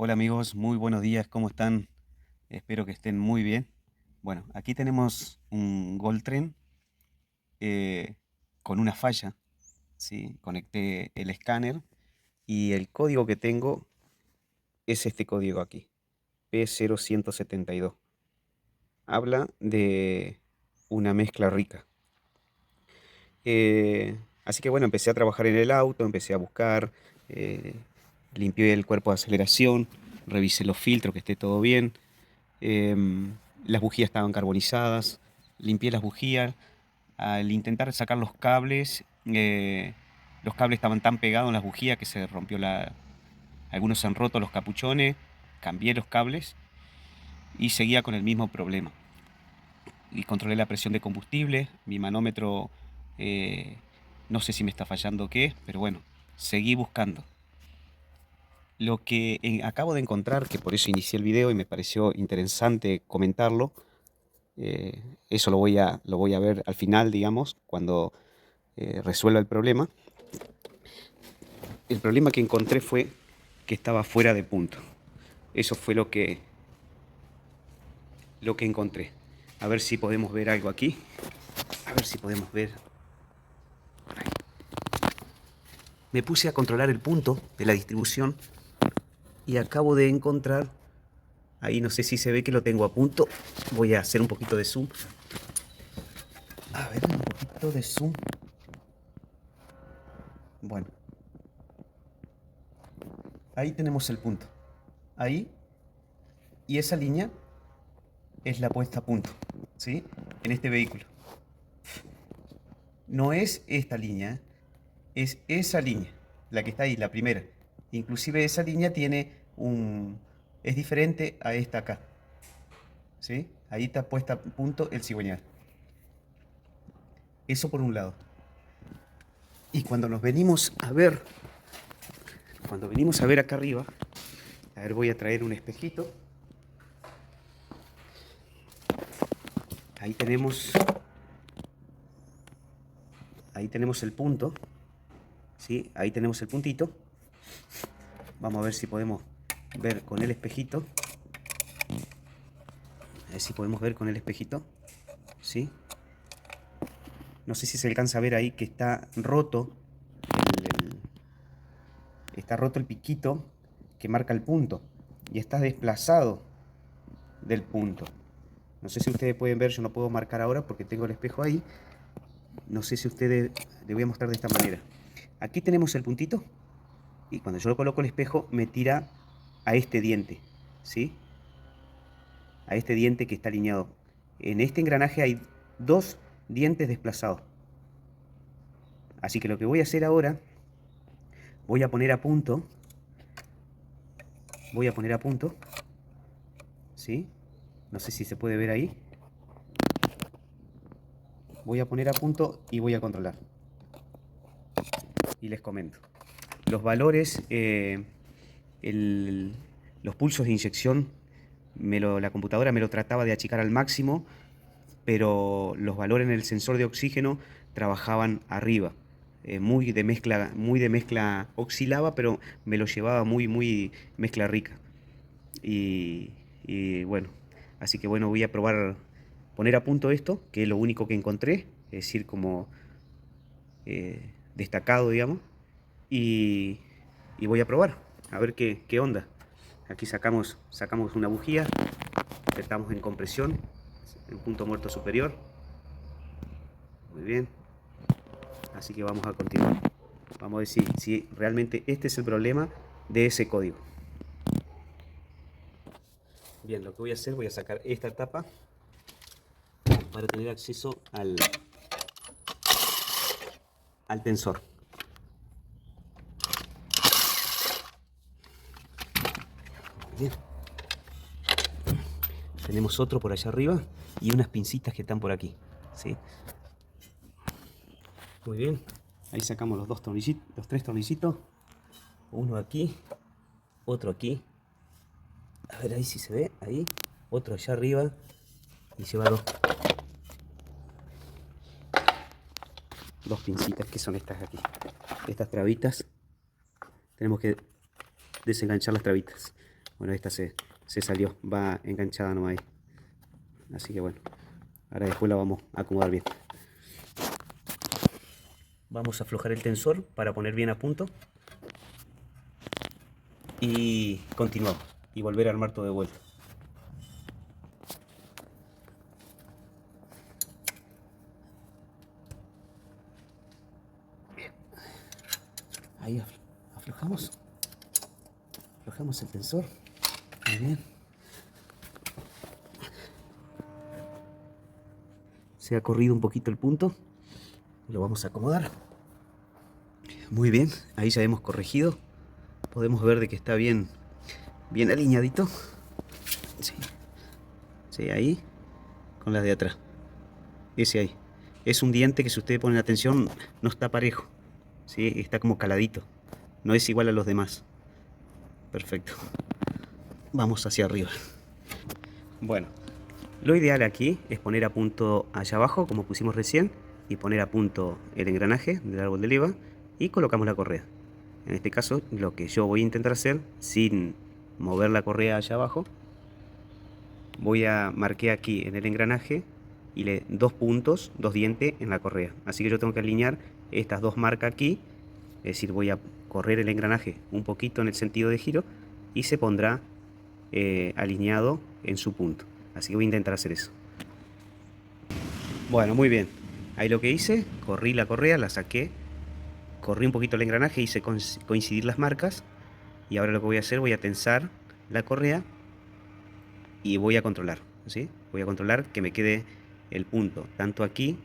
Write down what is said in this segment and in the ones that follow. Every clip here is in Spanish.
Hola amigos, muy buenos días, ¿cómo están? Espero que estén muy bien. Bueno, aquí tenemos un Goldtrend eh, con una falla, ¿sí? Conecté el escáner y el código que tengo es este código aquí, P0172. Habla de una mezcla rica. Así que bueno, empecé a trabajar en el auto, empecé a buscar, eh, limpié el cuerpo de aceleración, revisé los filtros, que esté todo bien. Em, las bujías estaban carbonizadas, limpié las bujías. Al intentar sacar los cables estaban tan pegados en las bujías que se rompió algunos se han roto los capuchones, cambié los cables y seguía con el mismo problema. Y controlé la presión de combustible, mi manómetro, eh, no sé si me está fallando o qué, pero bueno, seguí buscando. Lo que acabo de encontrar, que por eso inicié el video y me pareció interesante comentarlo, eso lo voy a ver al final, digamos, cuando resuelva el problema. El problema que encontré fue que estaba fuera de punto. Eso fue lo que encontré. A ver si podemos ver algo aquí. A ver si podemos ver. Me puse a controlar el punto de la distribución y acabo de encontrar, ahí no sé si se ve que lo tengo a punto. Voy a hacer un poquito de zoom. A ver, un poquito de zoom. Bueno, ahí tenemos el punto. Ahí, y esa línea es la puesta a punto, ¿sí? En este vehículo. No es esta línea, es esa línea, la que está ahí, la primera. Inclusive esa línea es diferente a esta acá, ¿sí? Ahí está puesta a punto el cigüeñal. Eso por un lado. Y cuando venimos a ver acá arriba, a ver, voy a traer un espejito. Ahí tenemos, ahí tenemos el punto, ¿sí? Ahí tenemos el puntito. Vamos a ver si podemos ver con el espejito. A ver si podemos ver con el espejito, ¿sí? No sé si se alcanza a ver ahí que está roto el piquito que marca el punto y está desplazado del punto. No sé si ustedes pueden ver, yo no puedo marcar ahora porque tengo el espejo ahí. No sé si ustedes, les voy a mostrar de esta manera. Aquí tenemos el puntito y cuando yo lo coloco el espejo me tira a este diente, ¿sí? A este diente que está alineado. En este engranaje hay dos dientes desplazados. Así que lo que voy a hacer ahora, voy a poner a punto, ¿sí? No sé si se puede ver ahí. Voy a poner a punto y voy a controlar. Y les comento. Los valores, el- los pulsos de inyección, la computadora me lo trataba de achicar al máximo, pero los valores en el sensor de oxígeno trabajaban arriba. Muy de mezcla oscilaba, pero me lo llevaba muy mezcla rica. Y bueno, así que bueno, voy a probar poner a punto esto, que es lo único que encontré, es decir, como destacado, digamos, y, y voy a probar, a ver qué onda. Aquí sacamos una bujía, apretamos en compresión, en punto muerto superior, muy bien, así que vamos a continuar. Vamos a ver si realmente este es el problema de ese código. Bien, lo que voy a hacer, voy a sacar esta tapa para tener acceso al tensor. Bien. Tenemos otro por allá arriba y unas pincitas que están por aquí, ¿sí? Muy bien. Ahí sacamos los tres tornillitos. Uno aquí, otro aquí. A ver ahí si se ve, ahí. Otro allá arriba y lleva dos pincitas que son estas aquí. Estas trabitas. Tenemos que desenganchar las trabitas. Bueno, esta se salió, va enganchada nomás ahí. Así que bueno, ahora después la vamos a acomodar bien. Vamos a aflojar el tensor para poner bien a punto. Y continuamos. Y volver a armar todo de vuelta. Bien. Ahí aflojamos. Aflojamos el tensor. Muy bien. Se ha corrido un poquito el punto. Lo vamos a acomodar. Muy bien. Ahí ya hemos corregido. Podemos ver de que está bien alineadito. Sí. Sí, ahí. Con las de atrás. Ese ahí. Es un diente que, si ustedes ponen atención, no está parejo. ¿Sí? Está como caladito. No es igual a los demás. Perfecto. Vamos hacia arriba. Bueno, lo ideal aquí es poner a punto allá abajo, como pusimos recién, y poner a punto el engranaje del árbol de leva y colocamos la correa. En este caso, lo que yo voy a intentar hacer, sin mover la correa allá abajo, voy a marcar aquí en el engranaje y dos puntos, dos dientes en la correa. Así que yo tengo que alinear estas dos marcas aquí, es decir, voy a correr el engranaje un poquito en el sentido de giro y se pondrá alineado en su punto. Así que voy a intentar hacer eso. Bueno, muy bien. Ahí lo que hice, corrí la correa, la saqué, corrí un poquito el engranaje, hice coincidir las marcas y ahora lo que voy a hacer, voy a tensar la correa y voy a controlar, ¿sí? Voy a controlar que me quede el punto, tanto aquí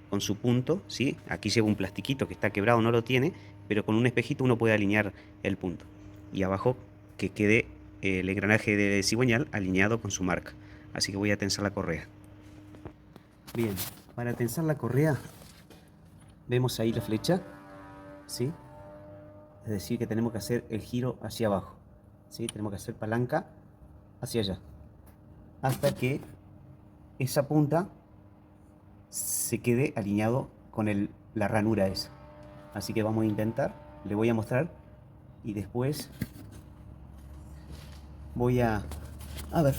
con su punto, ¿sí? Aquí llevo un plastiquito que está quebrado, no lo tiene, pero con un espejito uno puede alinear el punto. Y abajo que quede el engranaje de cigüeñal alineado con su marca. Así que voy a tensar la correa. Bien, para tensar la correa, vemos ahí la flecha, ¿sí? Es decir, que tenemos que hacer el giro hacia abajo, ¿sí? Tenemos que hacer palanca hacia allá, hasta que esa punta se quede alineado con la ranura esa. Así que vamos a intentar, le voy a mostrar y después voy a ver,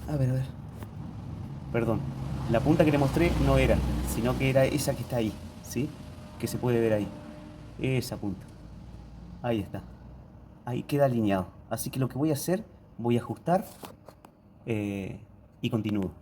a ver. Perdón, la punta que le mostré no era, sino que era esa que está ahí, ¿sí? Que se puede ver ahí. Esa punta. Ahí está. Ahí queda alineado. Así que lo que voy a hacer, voy a ajustar y continúo.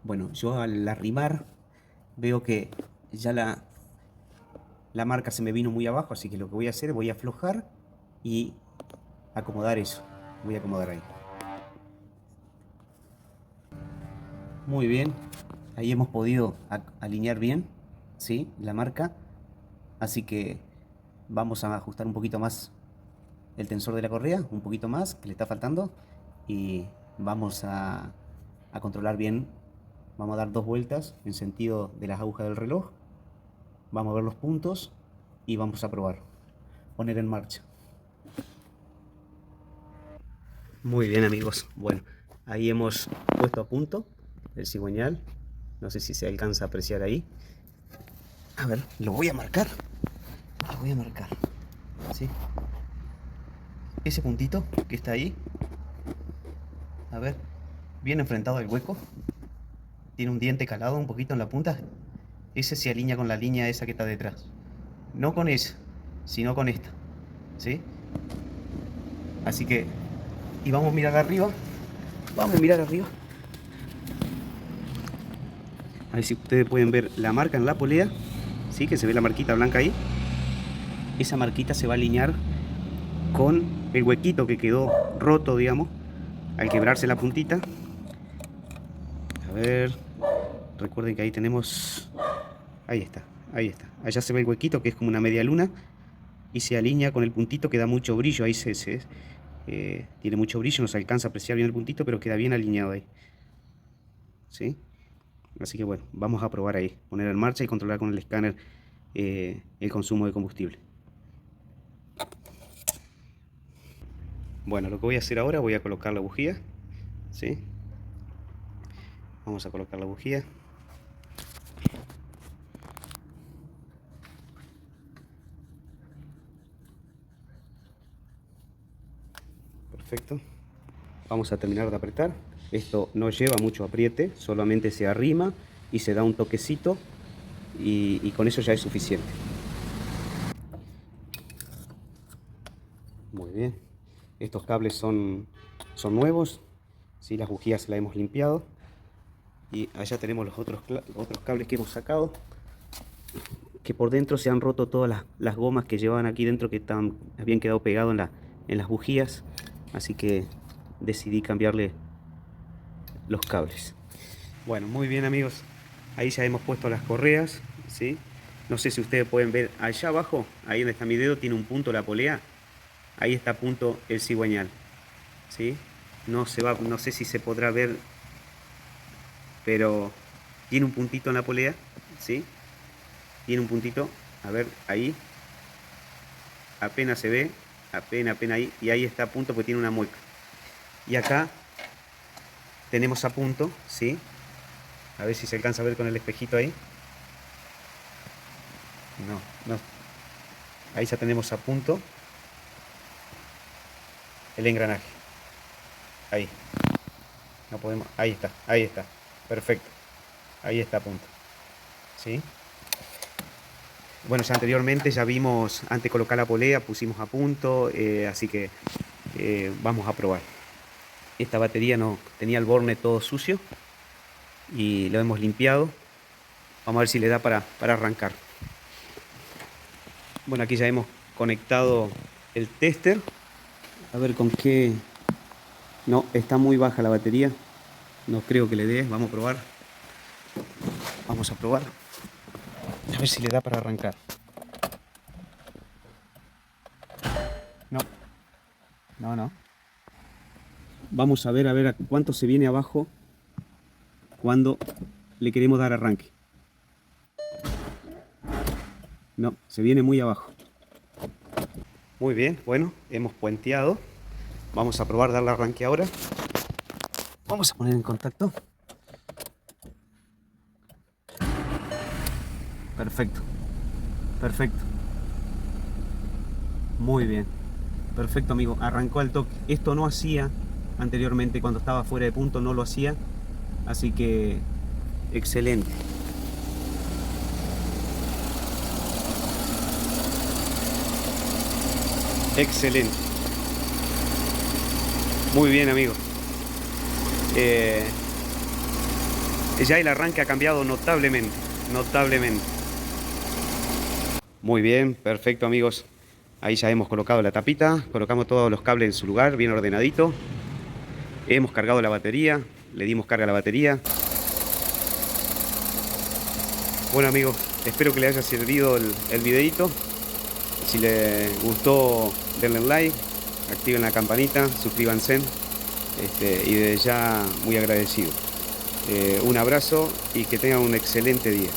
Bueno, yo al arrimar veo que ya la marca se me vino muy abajo, así que lo que voy a hacer, voy a aflojar y acomodar eso. Voy a acomodar ahí. Muy bien, ahí hemos podido alinear bien, ¿sí? La marca, así que vamos a ajustar un poquito más el tensor de la correa, un poquito más, que le está faltando, y vamos a controlar bien. Vamos a dar 2 vueltas en sentido de las agujas del reloj, vamos a ver los puntos y vamos a probar, poner en marcha. Muy bien, amigos, bueno, ahí hemos puesto a punto el cigüeñal. No sé si se alcanza a apreciar ahí. A ver, lo voy a marcar. Lo voy a marcar. ¿Sí? Ese puntito que está ahí. A ver, bien enfrentado al hueco. Tiene un diente calado un poquito en la punta. Ese se alinea con la línea esa que está detrás. No con esa, sino con esta. ¿Sí? Así que, y vamos a mirar arriba. Vamos a mirar arriba. A ver si ustedes pueden ver la marca en la polea. ¿Sí? Que se ve la marquita blanca ahí. Esa marquita se va a alinear con el huequito que quedó roto, digamos, al quebrarse la puntita. A ver, recuerden que ahí tenemos, ahí está, allá se ve el huequito que es como una media luna y se alinea con el puntito que da mucho brillo, ahí tiene mucho brillo, no se alcanza a apreciar bien el puntito, pero queda bien alineado ahí, ¿sí? Así que bueno, vamos a probar ahí, poner en marcha y controlar con el escáner el consumo de combustible. Bueno, lo que voy a hacer ahora, voy a colocar la bujía, ¿sí? Vamos a colocar la bujía. Perfecto. Vamos a terminar de apretar. Esto no lleva mucho apriete, solamente se arrima y se da un toquecito y con eso ya es suficiente. Muy bien. Estos cables son nuevos. ¿Sí? Las bujías las hemos limpiado. Y allá tenemos los otros cables que hemos sacado. Que por dentro se han roto todas las gomas que llevaban aquí dentro, que habían quedado pegados en las bujías. Así que decidí cambiarle los cables. Bueno, muy bien amigos. Ahí ya hemos puesto las correas, ¿sí? No sé si ustedes pueden ver allá abajo, ahí donde está mi dedo, tiene un punto la polea. Ahí está a punto el cigüeñal, ¿sí? No sé si se podrá ver, pero tiene un puntito en la polea, ¿sí? Tiene un puntito, a ver, ahí. Apenas se ve, apenas ahí. Y ahí está a punto porque tiene una mueca. Y acá tenemos a punto, ¿sí? A ver si se alcanza a ver con el espejito ahí. No. Ahí ya tenemos a punto el engranaje. Ahí. No podemos. Ahí está. Perfecto. Ahí está a punto. ¿Sí? Bueno, ya anteriormente ya vimos, antes de colocar la polea, pusimos a punto, así que vamos a probar. Esta batería no tenía el borne todo sucio y lo hemos limpiado. Vamos a ver si le da para arrancar. Bueno, aquí ya hemos conectado el tester. A ver con qué... No, está muy baja la batería. No creo que le dé. Vamos a probar. Vamos a probar. A ver si le da para arrancar. No. Vamos a ver a cuánto se viene abajo cuando le queremos dar arranque. No, se viene muy abajo. Muy bien, bueno, hemos puenteado. Vamos a probar darle arranque ahora. Vamos a poner en contacto. Perfecto. Muy bien. Perfecto, amigo. Arrancó al toque. Esto no hacía anteriormente cuando estaba fuera de punto, no lo hacía. Así que excelente. Excelente. Muy bien, amigo. Ya el arranque ha cambiado notablemente. Muy bien, perfecto, amigos. Ahí ya hemos colocado la tapita. Colocamos todos los cables en su lugar, bien ordenadito. Hemos cargado la batería. Le dimos carga a la batería. Bueno, amigos, espero que les haya servido el videito. Si les gustó, denle like, activen la campanita, suscríbanse. Y desde ya muy agradecido. Un abrazo y que tengan un excelente día.